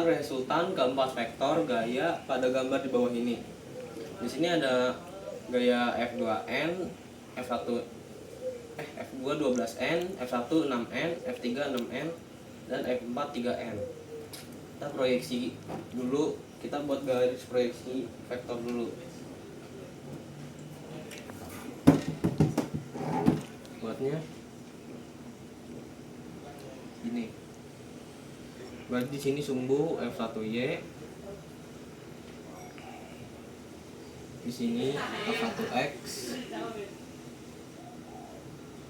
resultan keempat vektor gaya pada gambar di bawah ini. Di sini ada gaya F2N, F1 F2 12N, F1 6N, F3 6N, dan F4 3N. Kita proyeksi dulu, kita buat garis proyeksi vektor dulu. Buatnya ini. Berarti di sini sumbu F1Y, di sini F1X,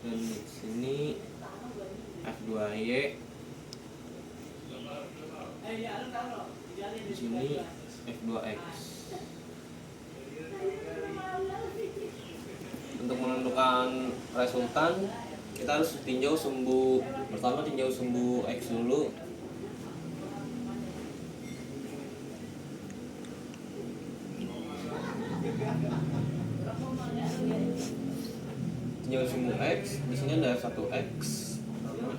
dan di sini F2Y, di sini F2X. Untuk menentukan resultan, kita harus tinjau sumbu. Pertama tinjau sumbu X dulu. Tinjau sumbu X, di sini ada F1X,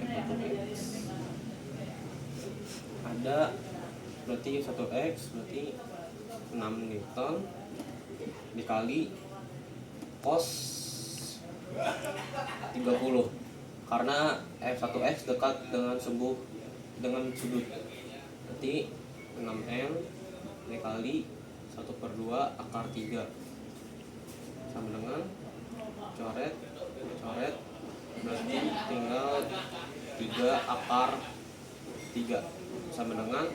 F1X. Ada berarti 1X berarti 6 Newton dikali cos 30, karena F1X dekat dengan sudut, berarti 6N dikali 1/2 akar 3 sama dengan coret berarti tinggal 3 akar 3 sama dengan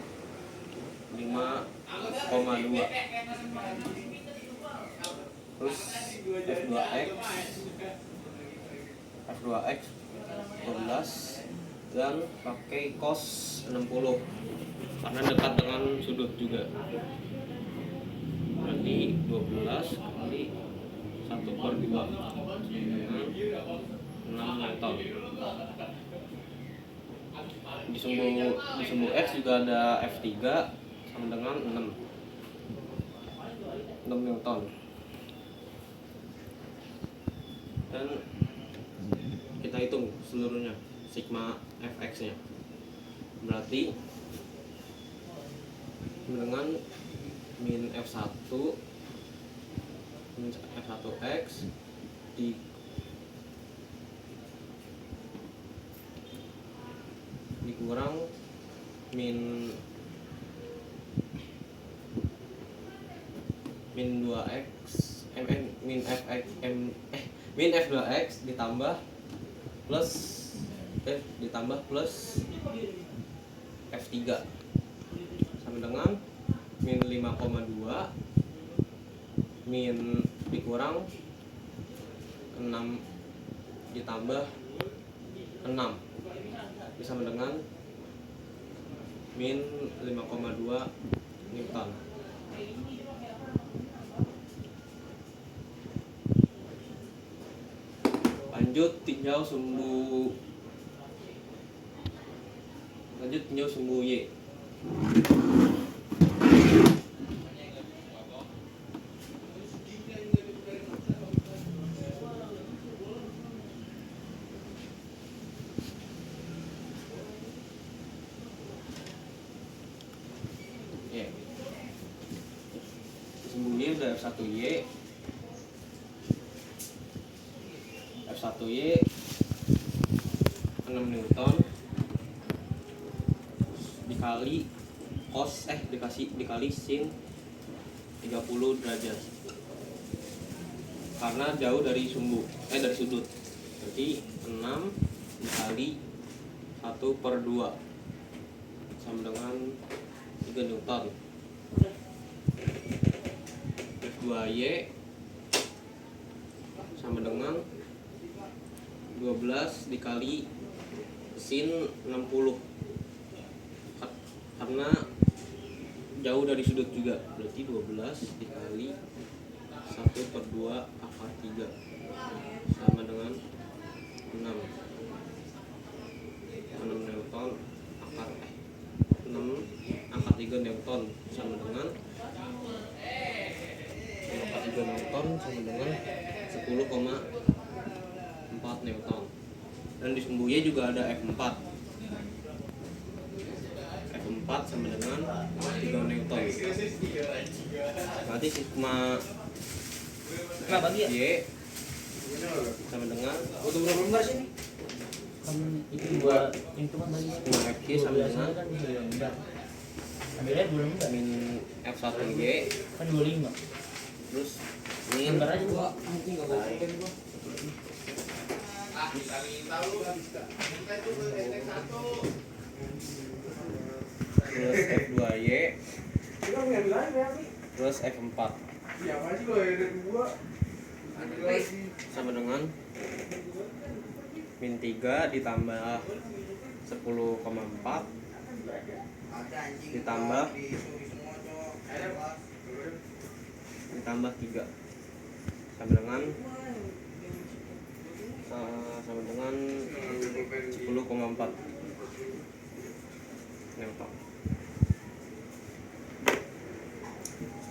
5,2. Terus F2X 12 dan pakai cos 60 karena dekat dengan sudut juga, berarti 12 kali 1/2 dengan 6 Newton. Di sumbu X juga ada F3 sama dengan 6 Newton. Dan kita hitung seluruhnya sigma Fx nya, berarti dengan min F1 min F1X dikurang min 2x min F2X ditambah plus F3 sama dengan min 5,2 min dikurang 6 ditambah 6 sama dengan min 5,2 Newton. Lanjut tinjau sumbu Y. Sumbu Y udah F1Y 6 Newton dikali cos dikali sin 30 derajat karena jauh dari sudut, berarti 6 dikali 1/2 sama dengan 3 Newton. F2Y sama dengan 12 dikali sin 60 karena jauh dari sudut juga, berarti 12 dikali 1/2 akar 3 sama dengan 6 Newton akar 6 akar 3 Newton sama dengan 10,4 Newton. Dan di sumbu Y juga ada F4 4 sama dengan 3 Newton. Berarti sigma Y sama dengan Butuh berapa lembar sih? Kan itu dua yang itu kan bagi sigma FY sama dengan kan 2 lembar. Ambilnya 2 lembar. min F1Y Kan 25. terus min Lembar aja gua. Anjing enggak bawa pulpen gua. terus F2Y terus F4 sama dengan min 3 ditambah 10,4 ditambah 3 sama dengan 10,4 Newton.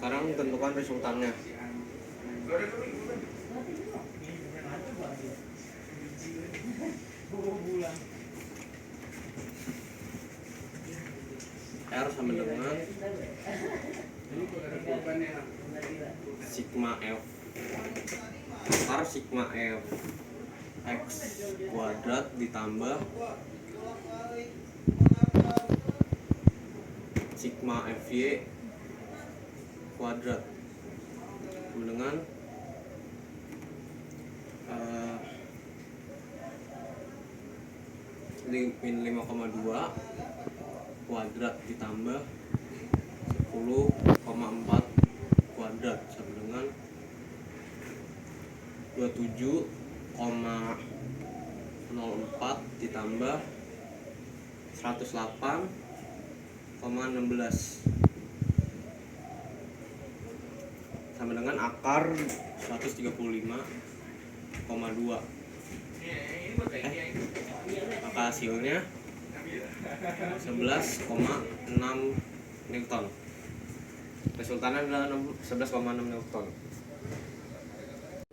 Sekarang tentukan resultannya. R sama dengan sigma F R sigma F X kuadrat ditambah sigma FY kuadrat sama dengan min 5,2 kuadrat ditambah 10,4 kuadrat sama dengan 27,04 ditambah 108,16 sama dengan akar 135,2. Maka hasilnya 11,6 Newton. Resultannya adalah 11,6 Newton.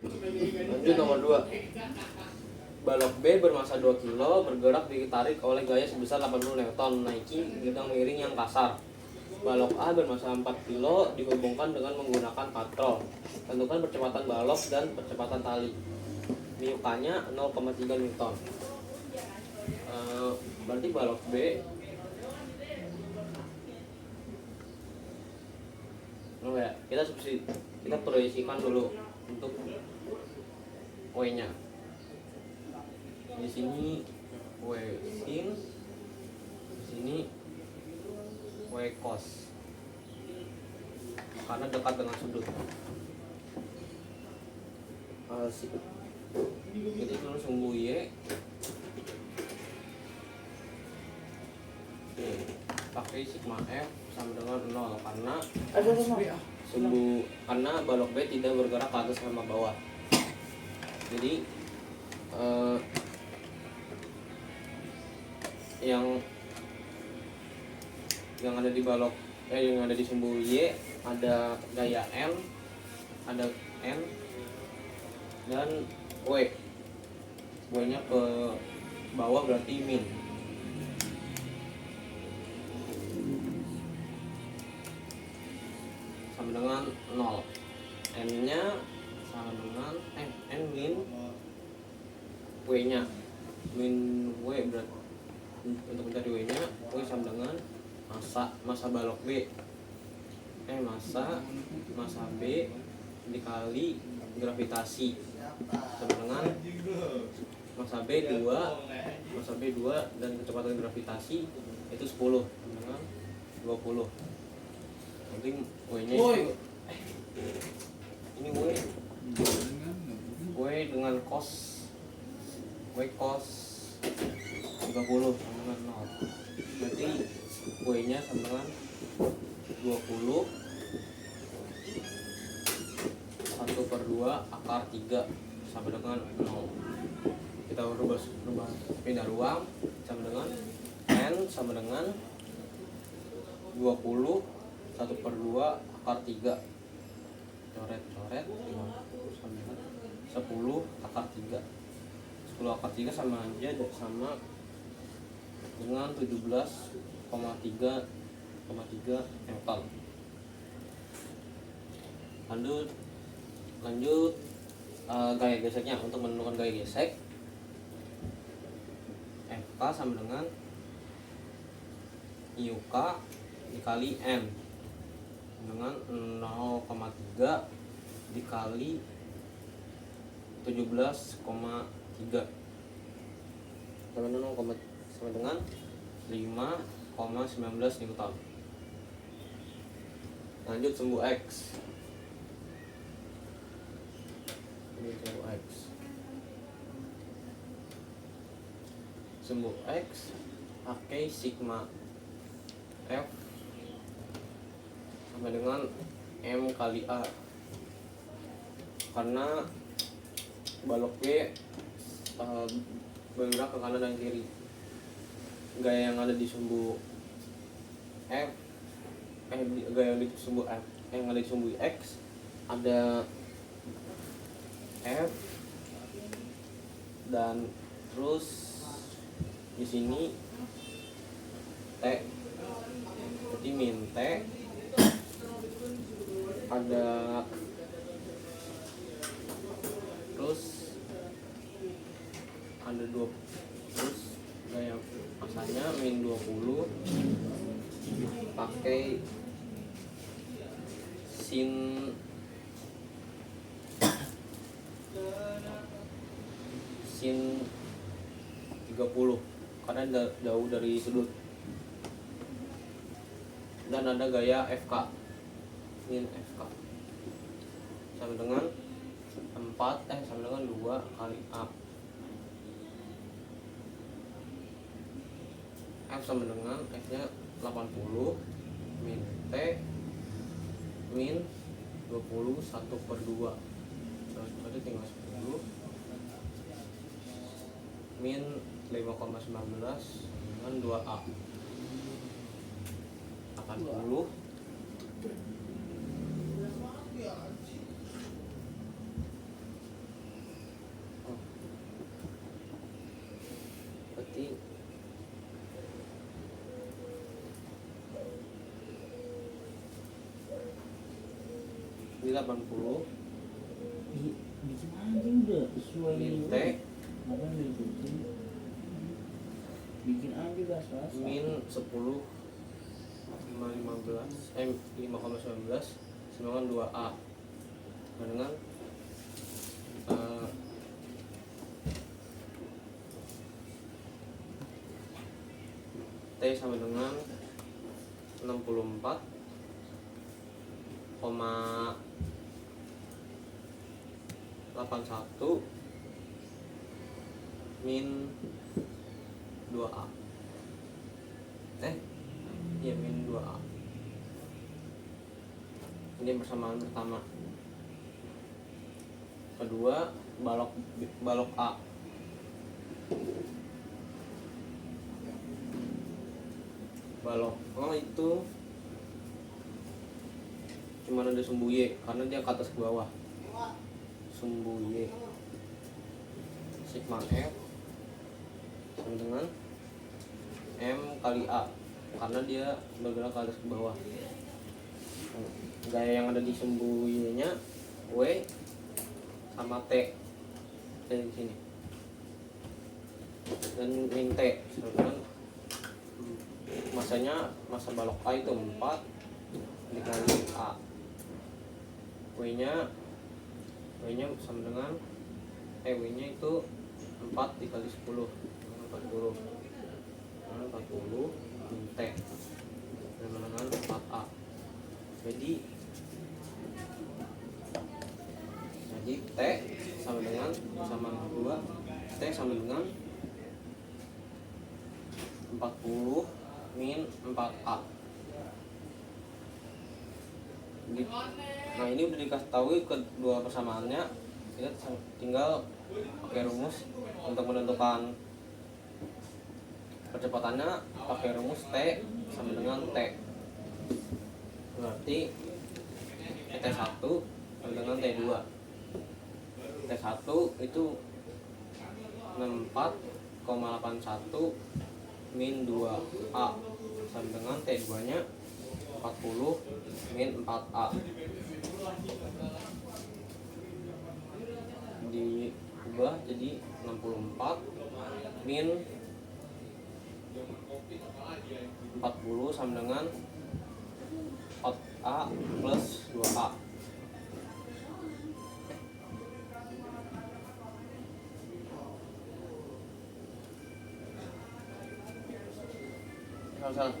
Lanjut nomor 2. Balok B bermasa 2 kg bergerak ditarik oleh gaya sebesar 80 Newton menaiki bidang miring yang kasar. Balok A bermasa 4 kg dihubungkan dengan menggunakan katrol. Tentukan percepatan balok dan percepatan tali. Miyukanya 0,3 Newton. Berarti balok B kita proyeksikan dulu untuk W-nya. Di sini W sin, di sini W cos. Karena dekat dengan sudut. Jadi kalau sumbu Y pakai sigma F sama dengan 0 karena balok B tidak bergerak ke atas sama bawah. Jadi yang ada di balok yang ada di sumbu Y ada gaya N, ada N dan W. W-nya ke bawah berarti min. Sama dengan 0. N-nya sama dengan N min W-nya. Min W berarti untuk mencari W-nya, W sama dengan masa balok B. Masa B dikali gravitasi sama dengan masa B 2 dan kecepatan gravitasi itu 10 sama dengan 20. Nanti W-nya itu ini W dengan cos 30 sama dengan 0. Berarti W-nya sama dengan 20 1/2 akar 3 sama dengan 0. Kita rubah pindah ruang sama dengan N sama dengan 20 1/2 akar 3. Coret 10 akar 3. 10 akar 3 sama aja sama dengan 17,3 Newton. Lanjut gaya geseknya. Untuk menentukan gaya gesek, Fk sama dengan IUK dikali M dengan 0,3 dikali 17,3 sama dengan 5,19 Newton. Lanjut sumbu X. Sumbu X pakai sigma F sama dengan M kali A, karena balok B bergerak ke kanan dan kiri. Gaya yang ada di sumbu F gaya yang di sumbu F yang ada di sumbu X ada F, dan terus di sini T, berarti min T, ada terus ada 2, terus gaya masanya min 20 pakai sin sin 30 karena jauh dari sudut, dan ada gaya FK min FK sama dengan 2 kali A. F sama dengan F nya 80 min T min 20 1/2, berarti tinggal 10 min 5,19 dengan 2A 80 berarti ini 80 bikin aja udah sesuai min T bukan diikutin, bikin aja gas min 10 5,19 sama dengan 2A dengan T sama dengan 64,81 min 2A ya min 2A. Ini persamaan pertama. Kedua, balok A. Balok A itu cuma ada sumbu Y karena dia ke atas ke bawah. Sumbu Y sigma F sama dengan M kali A karena dia bergerak ke atas ke bawah. Gaya yang ada di sumbu Y nya W sama T di sini, dan min T dengan masa balok A itu 4 dikali A. W nya sama dengan W nya itu 4 dikali 10 40 min T sama dengan 4A. Jadi T sama dengan 2, T sama dengan 40 min 4A. Nah, ini udah dikasih tahu kedua persamaannya, kita tinggal pakai rumus untuk menentukan percepatannya. Pakai rumus T sama dengan T, berarti T1 sama dengan T2. T1 itu 64,81 min 2A sama dengan T2 nya 40 min 4A diubah jadi 64 min 40 sama dengan 4A plus 2A. Salah.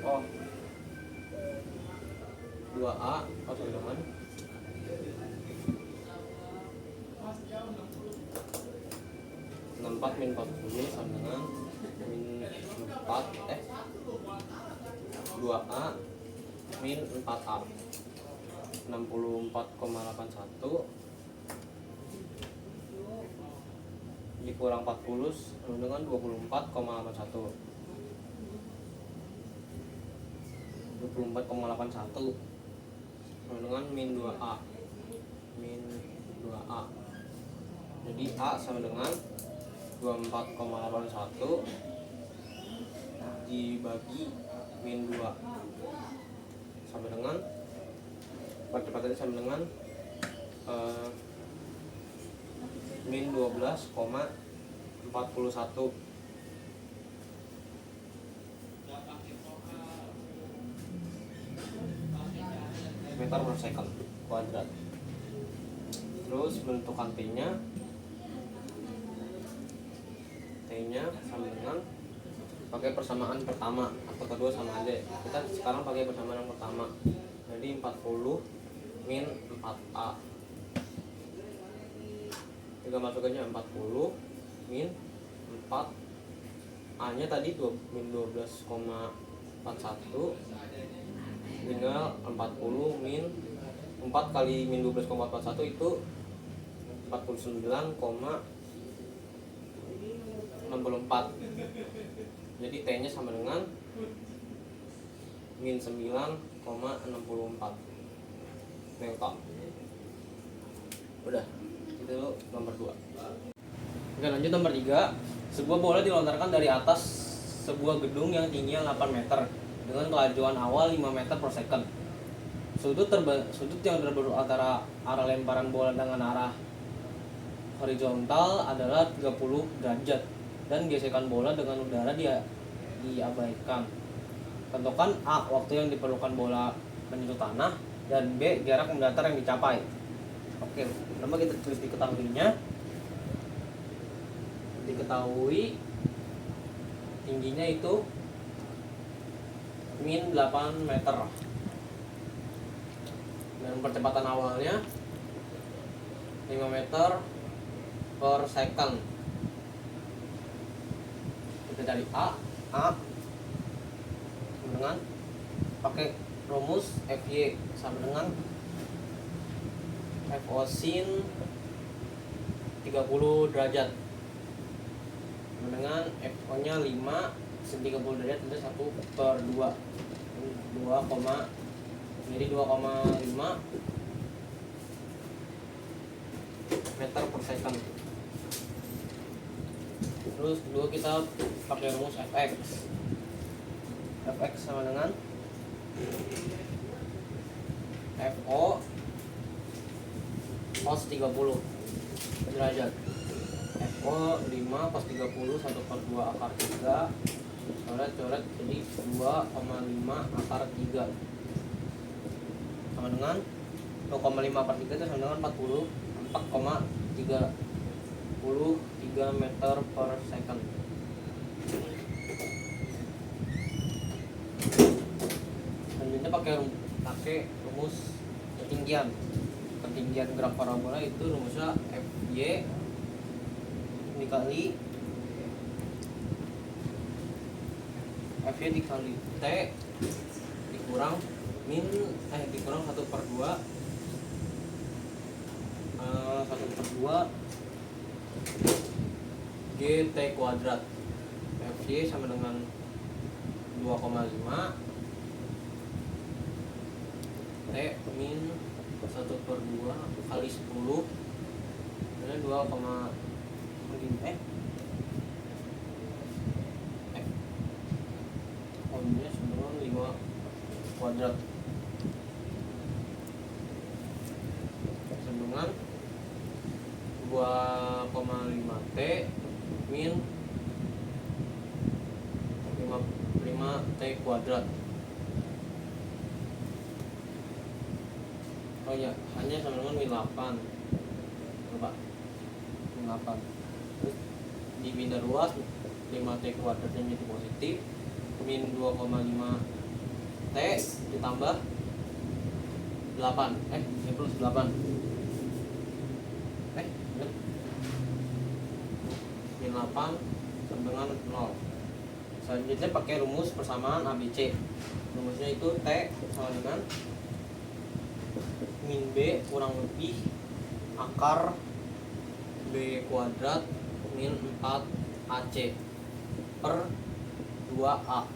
Oh, 2A sama dengan 64 min 40 sama dengan min 2A min 4A 64,81 dikurang 40 sama dengan 24,81 sama dengan min 2A jadi A sama dengan 24,81 dibagi min 2 sama dengan percepatannya sama dengan min 12,41 meter per second kuadrat. Terus menentukan T-nya sama dengan pakai persamaan pertama atau kedua sama aja. Kita sekarang pakai persamaan yang pertama. Jadi 40 min 4A. Kita masukkannya 40 min 4 A nya tadi min 12,41 tinggal 40 min 4 kali min 12,41 itu 49,64. Jadi T nya sama dengan min 9,64 Newton. Udah, itu nomor 2. Oke, lanjut nomor 3. Sebuah bola dilontarkan dari atas sebuah gedung yang tingginya 8 meter dengan kelajuan awal 5 meter per second. Sudut yang terbentuk antara arah lemparan bola dengan arah horizontal adalah 30 derajat dan gesekan bola dengan udara diabaikan. Tentukan A, waktu yang diperlukan bola menyentuh tanah, dan B, jarak mendatar yang dicapai. Oke, pertama kita tulis diketahui tingginya itu min 8 meter dan percepatan awalnya 5 meter per second. Kita cari A dengan pakai rumus FY sama dengan FO sin 30 derajat dengan FO nya 5 sin 30 derajat itu 1/2 jadi 2,5 meter per second. Terus kedua kita pakai rumus Fx sama dengan FO cos 30 derajat. FO 5 cos 30 1/2 akar 3 coret jadi 2,5 akar 3 sama dengan 2,5 per 3 itu sama dengan 44,33 meter per second. Selanjutnya pakai rumus ketinggian gerak parabola, itu rumusnya FY dikali T dikurang 1/2 GT kuadrat. FY sama dengan 2,5 T min 1/2 kali 10 dan 2, sama dengan 5 kuadrat sama dengan 2,5 T min 5 T kuadrat. Oh ya, hanya sama dengan min 8. Coba min 8. Terus dipindah luas 5 T kuadratnya menjadi positif, min 2,5 T ditambah 8 ini plus 8 bener? Min 8 sama dengan 0. Selanjutnya pakai rumus persamaan ABC. Rumusnya itu T sama dengan min B kurang lebih akar B kuadrat min 4 AC per 2A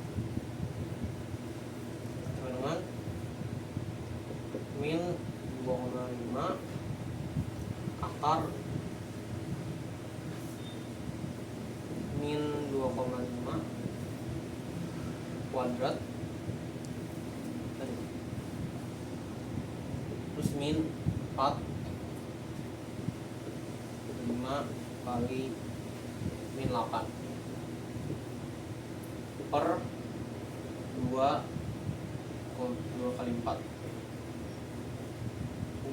sama dengan min 2,5 akar min 2,5 kuadrat terus min 4 5 kali min 8 per 2 kali 4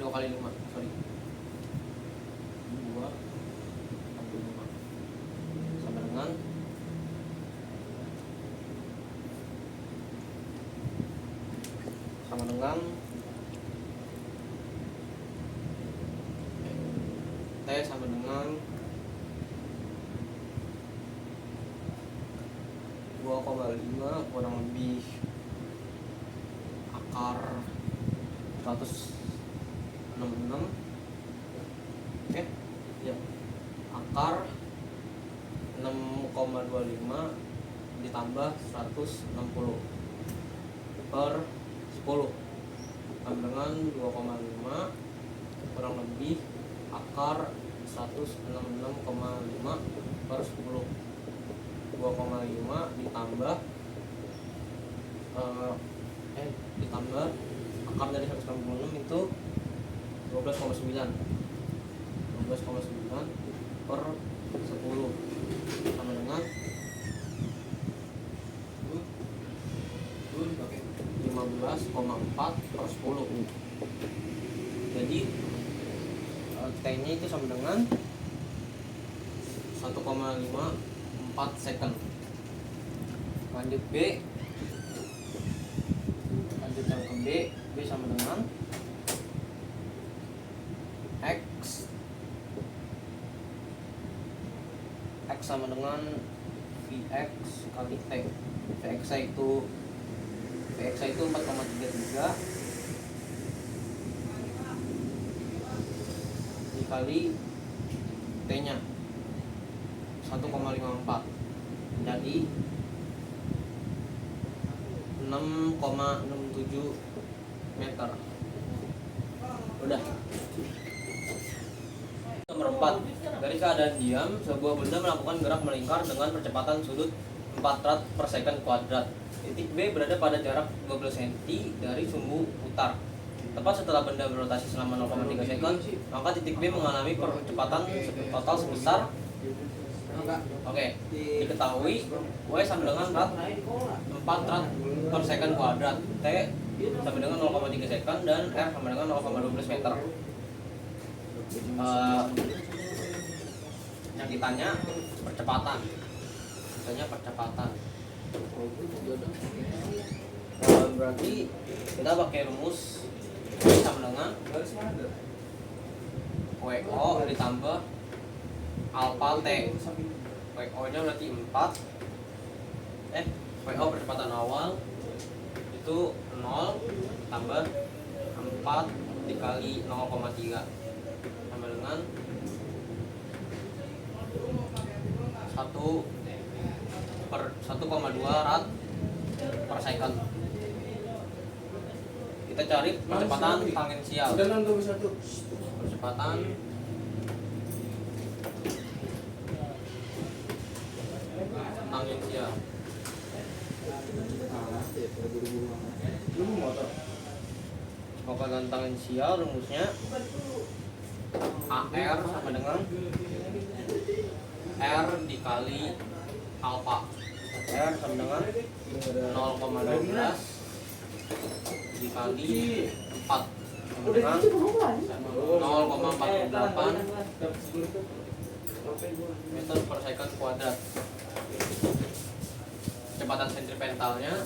2 kali 5 sorry 2 kali 5 sama dengan T sama dengan 2,5 kurang lebih akar 166 ya akar 6,25 ditambah 160 per 10 sama dengan 2,5 kurang lebih akar 166,5 per 10. 2,5 ditambah ditambah akar dari 166 itu 12,9 per 10 sama dengan 15,4 per 10. Jadi T-nya itu sama dengan 1,54 second. Lanjut yang ke B sama dengan X sama dengan Vx kali T. Vx itu 4,33 dikali T nya 1,54 jadi 6,67 meter. Udah. Nomor 4. Dari keadaan diam, sebuah benda melakukan gerak melingkar dengan percepatan sudut 4 rad per second kuadrat. Titik B berada pada jarak 12 cm dari sumbu putar. Tepat setelah benda berotasi selama 0,3 second, maka titik B mengalami percepatan total sebesar diketahui W sama dengan rad 4 rad per second kuadrat, T sama dengan 0,3 second, dan R sama dengan 0,12 meter. Yang ditanya percepatan. Berarti kita pakai rumus sama dengan WO ditambah alpha T. WO nya berarti 4. WO percepatan awal itu 0 tambah 4 dikali 0,3 sama dengan 1,2 rad per second. Kita cari percepatan tangensial. Percepatan tangensial. pokok tentang inisial rumusnya AR sama dengan R dikali alfa. R sama dengan 0,12 dikali 4 sama dengan 0,48 meter per second kuadrat. Kecepatan sentripetalnya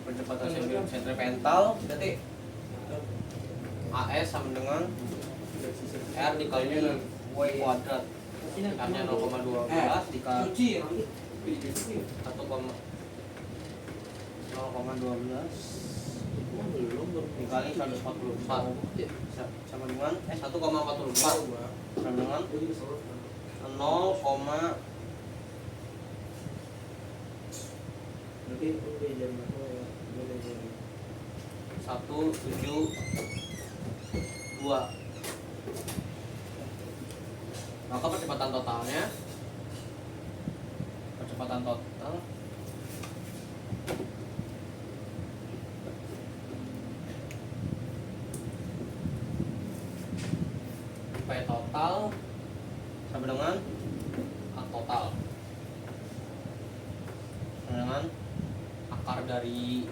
percepatan sentripetal berarti AS sama dengan R dikali W kuadrat, karena 0,12 dikali 0,12 dikali 144 sama dengan 1,44 sama dengan 0,172. Maka percepatan total P total sama dengan A total sama dengan akar dari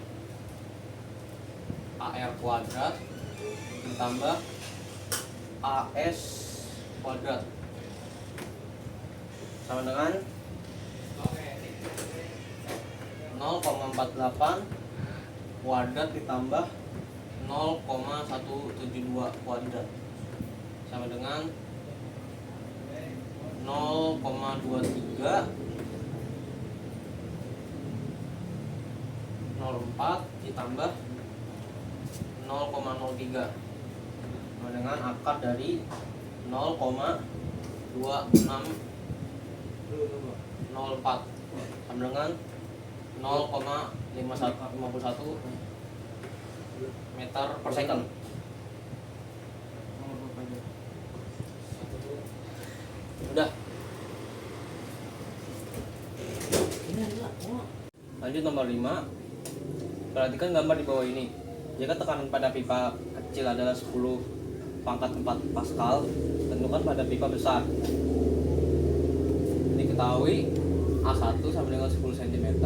AR kuadrat ditambah AS kuadrat sama dengan 0,48 kuadrat ditambah 0,172 kuadrat sama dengan 0,23 0,4 ditambah 0,03 sama dengan akar dari 0,2604 sama dengan 0,51 meter per second. Udah. Lanjut nomor 5. Perhatikan gambar di bawah ini. Jika tekanan pada pipa kecil adalah 10 pangkat 4 Pascal, tentukan pada pipa besar. Diketahui A1 sama dengan 10 cm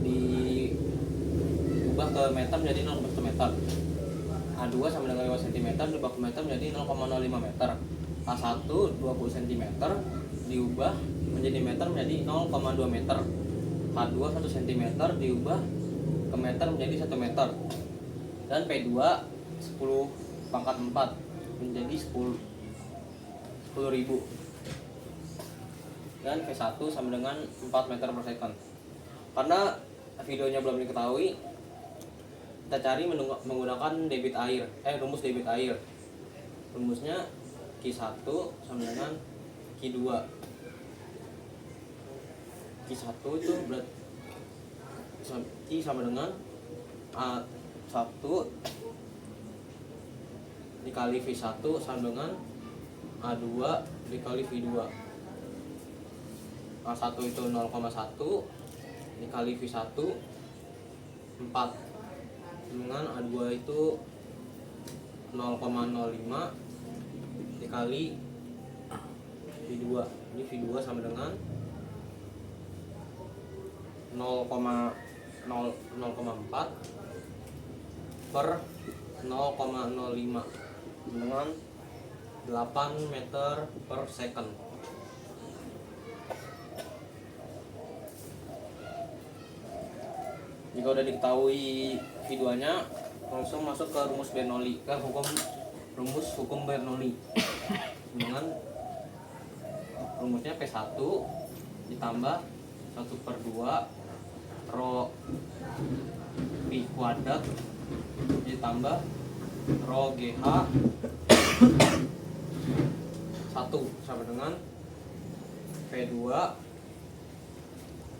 diubah ke meter menjadi 0,1 meter. A2 sama dengan 5 cm diubah ke meter menjadi 0,05 meter. A1 20 cm diubah menjadi meter menjadi 0,2 meter. A2 1 cm diubah ke meter menjadi 1 meter. Dan P2 10 pangkat 4 menjadi 10.000. Dan V1 sama dengan 4 meter per second. Karena videonya belum diketahui, kita cari menggunakan rumus debit air. Rumusnya Q1 sama dengan Q2. Q1 itu berarti Q sama dengan A1 dikali V1 sama dengan A2 dikali V2. A1 itu 0,1 dikali V1 4 dengan A2 itu 0,05 dikali V2. Ini V2 sama dengan 0,4 per 0,05 dengan 8 meter per second. Jika udah diketahui V2-nya, langsung masuk ke rumus Bernoulli, rumus hukum Bernoulli. Dengan rumusnya P1 ditambah 1/2 rho V kuadrat ditambah rho GH 1 sama dengan V2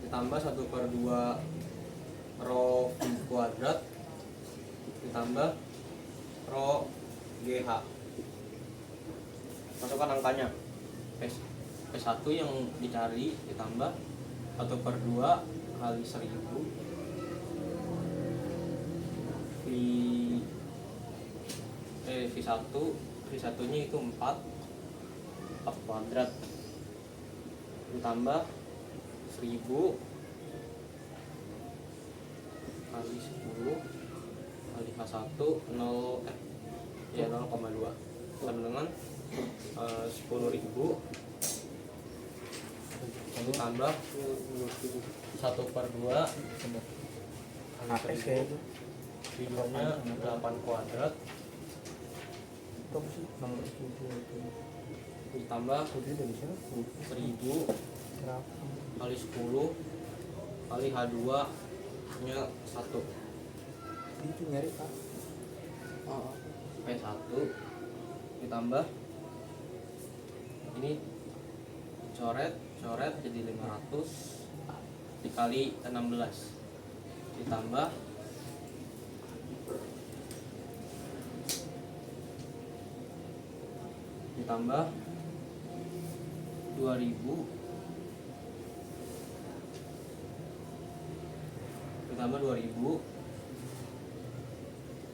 ditambah 1/2 rho V kuadrat ditambah rho GH. Masukkan angkanya. P1 yang dicari ditambah 1/2 kali 1000 V1 nya itu 4 kuadrat ditambah 1000 kali 10 kali H1 0 0,2 sama dengan 10.000 ditambah 1/2 kali 1000 V2-nya 8 kuadrat ditambah 1000 kali 10 kali H2 nya 1 Itu nyari Pak. P1 ditambah ini coret jadi 500 dikali 16 ditambah 2000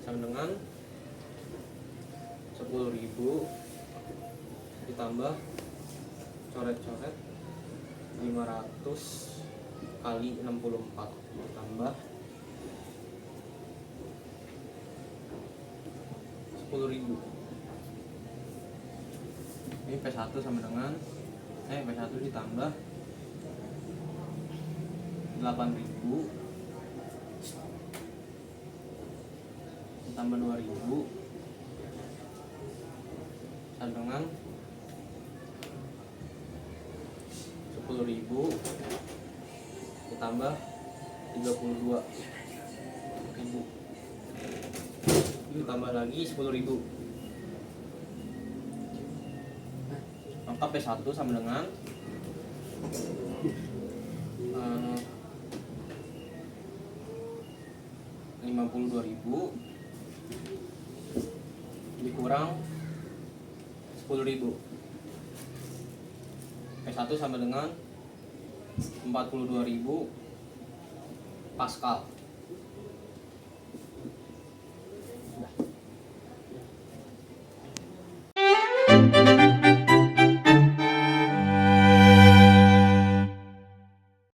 sama dengan 10.000 ditambah coret 500 kali 64 ditambah 10.000. Ini P1 sama dengan P1 ditambah 8.000 ditambah 2.000 sama dengan 10.000 ditambah 32.000 ditambah lagi 10.000, maka P1 sama dengan 52.000 dikurang 10.000. P1 sama dengan 42.000 Pascal.